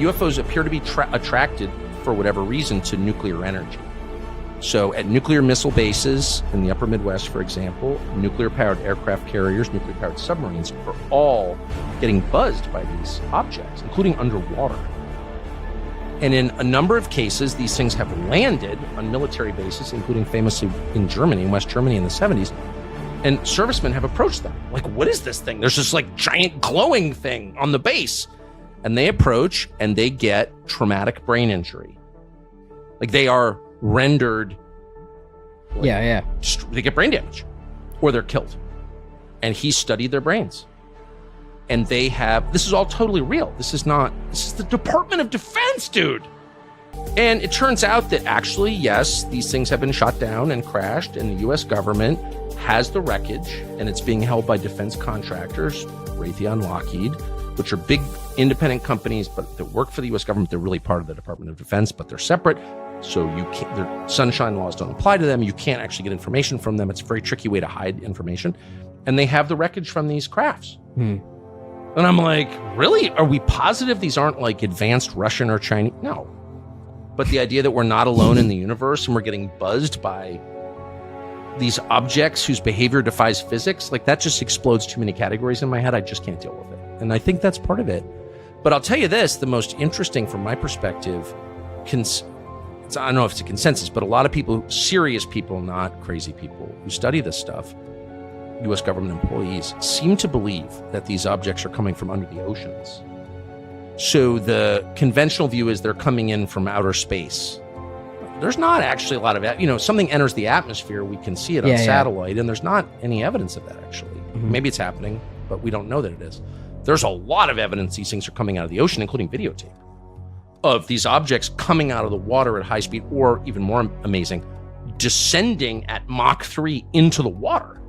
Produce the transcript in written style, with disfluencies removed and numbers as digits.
UFOs appear to be attracted, for whatever reason, to nuclear energy. So at nuclear missile bases in the upper Midwest, for example, nuclear-powered aircraft carriers, nuclear-powered submarines are all getting buzzed by these objects, including underwater. And in a number of cases, these things have landed on military bases, including famously in Germany, in West Germany in the 70s. And servicemen have approached them. Like, what is this thing? There's this like giant glowing thing on the base. And they approach and they get traumatic brain injury. Like they are rendered. Like, they get brain damage or they're killed. And he studied their brains. And they have, this is all totally real. This is the Department of Defense, dude. And it turns out that actually, yes, these things have been shot down and crashed, and the US government has the wreckage, and it's being held by defense contractors, Raytheon, Lockheed, which are big independent companies, but that work for the US government. They're really part of the Department of Defense, but they're separate. So their sunshine laws don't apply to them. You can't actually get information from them. It's a very tricky way to hide information. And they have the wreckage from these crafts. And I'm like, really? Are we positive these aren't like advanced Russian or Chinese? No. But the idea that we're not alone in the universe and we're getting buzzed by these objects whose behavior defies physics, like that just explodes too many categories in my head. I just can't deal with it. And I think that's part of it. But I'll tell you this, the most interesting from my perspective, I don't know if it's a consensus, but a lot of people, serious people, not crazy people who study this stuff, US government employees, seem to believe that these objects are coming from under the oceans. So the conventional view is they're coming in from outer space. There's not actually a lot of, something enters the atmosphere, we can see it on satellite, and there's not any evidence of that actually. Maybe it's happening, but we don't know that it is. There's a lot of evidence these things are coming out of the ocean, including videotape of these objects coming out of the water at high speed, or even more amazing, descending at Mach 3 into the water.